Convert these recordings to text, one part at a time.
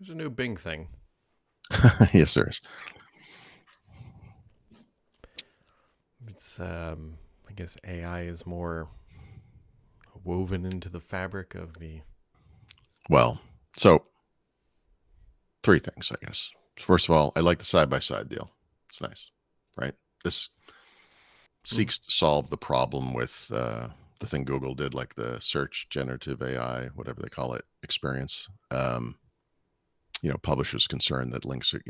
There's a new Bing thing. Yes, there is. It's I guess AI is more woven into the fabric of the. Well, so three things, I guess. First of all, I like the side-by-side deal. It's nice, right? This seeks to solve the problem with the thing Google did, like the search generative AI, whatever they call it, experience. Publishers concerned that links are,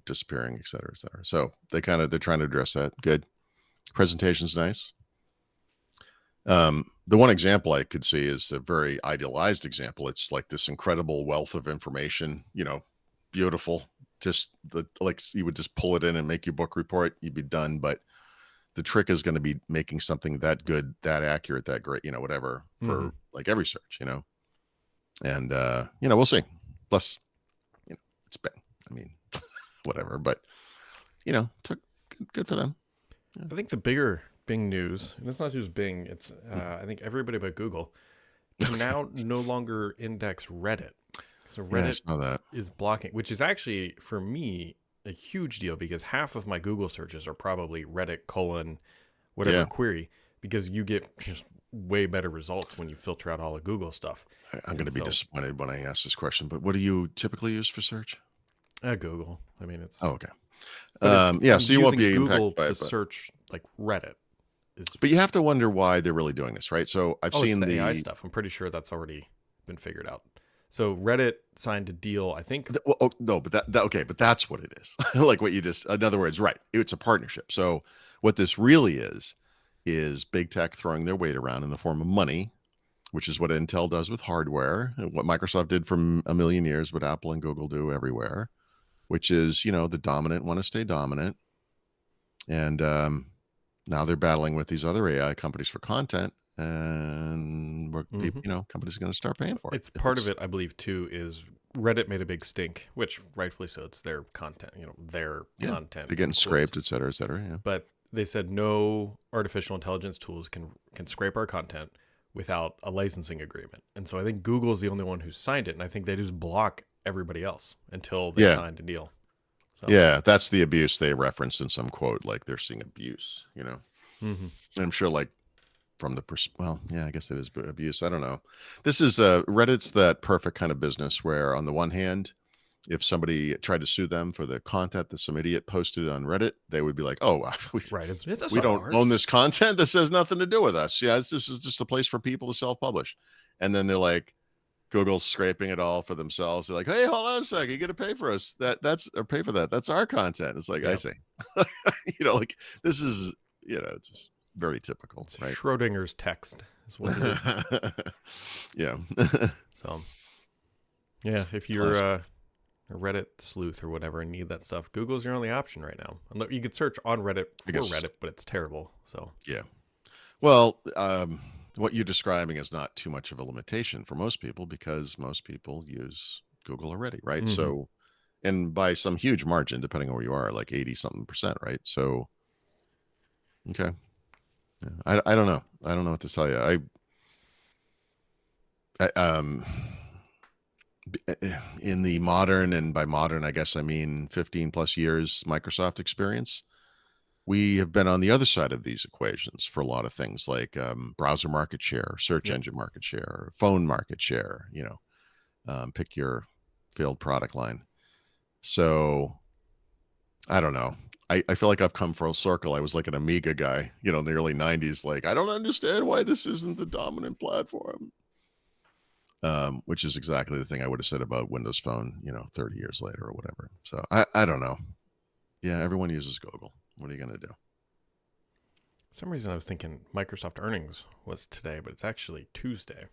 disappearing, et cetera, et cetera. So they're trying to address that. Good. Presentation's nice. The one example I could see is a very idealized example. It's like this incredible wealth of information, beautiful. Just like you would just pull it in and make your book report, you'd be done. But the trick is going to be making something that good, that accurate, that great, whatever for like every search, and we'll see. Plus, it's Bing. I mean, whatever, but took good for them. Yeah. I think the bigger Bing news, and it's not just Bing, it's I think everybody but Google can now no longer index Reddit. So Reddit is blocking, which is actually for me a huge deal because half of my Google searches are probably Reddit : whatever query, because you get just way better results when you filter out all the Google stuff. I'm going to be disappointed when I ask this question, but what do you typically use for search? Google. I mean, it's okay. So you won't be Google to search like Reddit. But you have to wonder why they're really doing this, right? So I've seen the AI stuff. I'm pretty sure that's already been figured out. So Reddit signed a deal, I think. No, but but that's what it is. Like what you just, in other words, right? It's a partnership. So what this really is big tech throwing their weight around in the form of money, which is what Intel does with hardware, what Microsoft did for a million years, what Apple and Google do everywhere, which is, the dominant want to stay dominant. And now they're battling with these other AI companies for content, and companies are going to start paying for it. It's part of it, I believe, too, is Reddit made a big stink, which rightfully so. It's their content, their content. They're getting scraped, et cetera, yeah. But they said no artificial intelligence tools can scrape our content without a licensing agreement. And so I think Google is the only one who signed it, and I think they just block everybody else until they signed a deal. So. Yeah, that's the abuse they referenced in some quote, like they're seeing abuse, And I'm sure like from the I guess it is abuse. I don't know. This is Reddit's that perfect kind of business where on the one hand, if somebody tried to sue them for the content that some idiot posted on Reddit, they would be like, oh, we don't own this content. This has nothing to do with us. Yeah, this is just a place for people to self-publish. And then they're like, Google's scraping it all for themselves. They're like, hey, hold on a second. You got to pay for us. Or pay for that. That's our content. It's like, I see. Like this is, it's just very typical. It's right? Schrodinger's text is what it is. Yeah. So, yeah, if you're a Reddit sleuth or whatever and need that stuff, Google's your only option right now. You could search on Reddit for Reddit, but it's terrible. So yeah. Well, what you're describing is not too much of a limitation for most people because most people use Google already, right? So, and by some huge margin, depending on where you are, like 80-something%, right? So, okay. Yeah, I don't know. I don't know what to tell you. In the modern, and by modern, I guess I mean 15 plus years Microsoft experience, we have been on the other side of these equations for a lot of things like browser market share, search engine market share, phone market share, pick your failed product line. So I don't know. I feel like I've come full circle. I was like an Amiga guy, in the early 90s. Like, I don't understand why this isn't the dominant platform. Which is exactly the thing I would have said about Windows Phone, 30 years later or whatever. So I don't know. Yeah, everyone uses Google. What are you going to do? For some reason I was thinking Microsoft earnings was today, but it's actually Tuesday.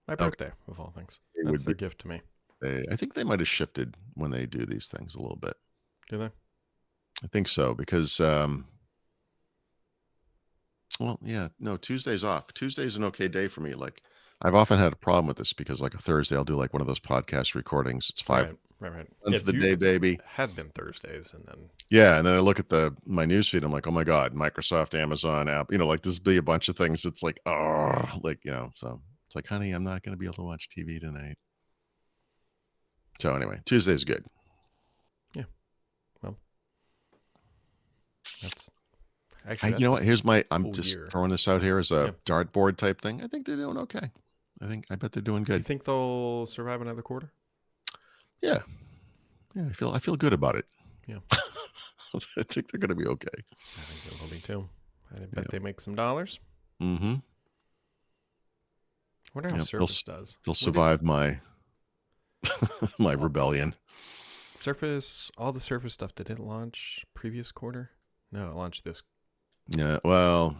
My birthday, of all things. That's their gift to me. I think they might have shifted when they do these things a little bit. Do they? I think so because, Tuesday's off. Tuesday's an okay day for me. Like I've often had a problem with this because like a Thursday, I'll do like one of those podcast recordings. It's 5 right. For the day, baby. Had been Thursdays, and then and then I look at my newsfeed. I'm like, oh my god, Microsoft, Amazon app. Like this be a bunch of things. It's like, so it's like, honey, I'm not going to be able to watch TV tonight. So anyway, Tuesday's good. Yeah. Well, that's actually You know what? Here's I'm just year. throwing this out here as a dartboard type thing. I think they're doing okay. I bet they're doing good. You think they'll survive another quarter? Yeah. Yeah, I feel good about it. Yeah. I think they're going to be okay. I think they will be too. I bet they make some dollars. Mm-hmm. I wonder how Surface does. They'll survive my my rebellion. Surface, all the Surface stuff, did it launch previous quarter? No, it launched this. Yeah, well,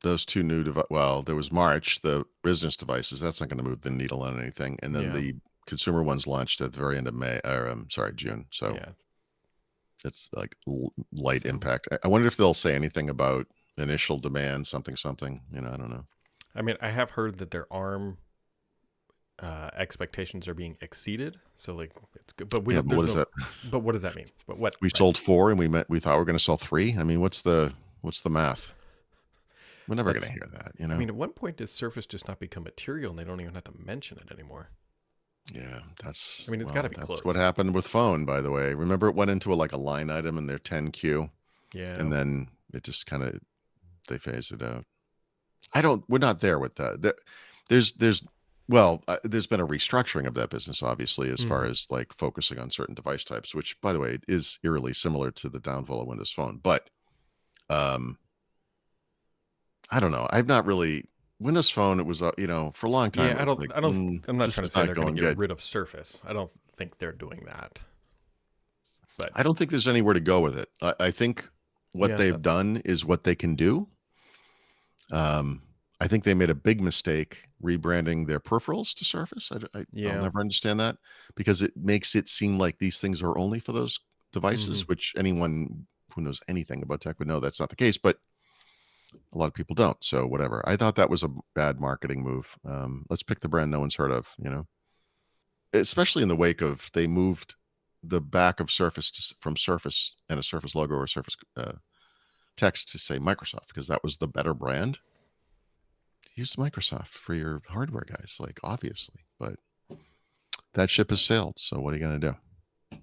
those two new there was March, the business devices. That's not going to move the needle on anything. And then the consumer ones launched at the very end of June. So it's like light impact. I wonder if they'll say anything about initial demand, something. I don't know. I mean, I have heard that their ARM expectations are being exceeded. So like it's good, but what does that? But what does that mean? But what we sold 4 and we thought we were going to sell 3. I mean, what's the math? We're never going to hear that, you know? I mean, at what point does Surface just not become material and they don't even have to mention it anymore? Yeah, it's got to be close. That's what happened with phone, by the way. Remember it went into a line item in their 10Q? Yeah. And then it just kind of, they phased it out. We're not there with that. There's been a restructuring of that business, obviously, as far as like focusing on certain device types, which, by the way, is eerily similar to the downfall of Windows Phone. But I don't know. I've not really Windows Phone. It was for a long time. Yeah, I'm not trying to say they're going to get rid of Surface. I don't think they're doing that. But I don't think there's anywhere to go with it. I think what they've done is what they can do. I think they made a big mistake rebranding their peripherals to Surface. I'll never understand that because it makes it seem like these things are only for those devices, which anyone who knows anything about tech would know that's not the case. But a lot of people don't. So whatever. I thought that was a bad marketing move. Let's pick the brand no one's heard of, especially in the wake of they moved the back of Surface from Surface and a Surface logo or Surface text to say Microsoft because that was the better brand. Use Microsoft for your hardware, guys, like obviously. But that ship has sailed. So what are you going to do?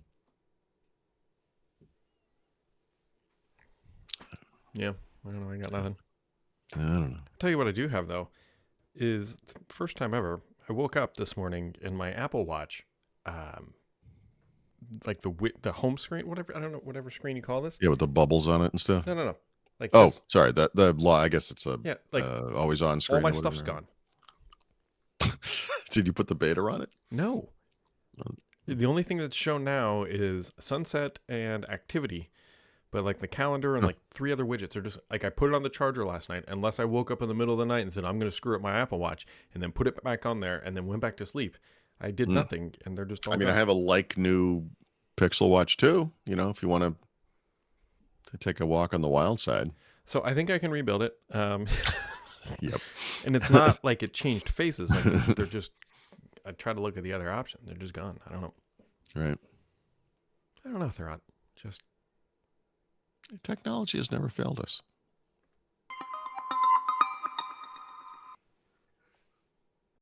Yeah. I don't know. I got nothing. I don't know. I'll tell you what I do have, though, is the first time ever, I woke up this morning in my Apple Watch, like the home screen, whatever, I don't know, whatever screen you call this. Yeah, with the bubbles on it and stuff. No. Like sorry. I guess it's always on screen. All my stuff's gone. Did you put the beta on it? No. The only thing that's shown now is sunset and activity. But like the calendar and like 3 other widgets are just like I put it on the charger last night, unless I woke up in the middle of the night and said, I'm going to screw up my Apple Watch and then put it back on there and then went back to sleep. I did nothing and they're just all I have a new Pixel Watch too, if you want to take a walk on the wild side. So I think I can rebuild it. Yep. And it's not like it changed faces. Like they're just, I tried to look at the other option. They're just gone. I don't know. Right. I don't know if they're on. Just. Technology has never failed us.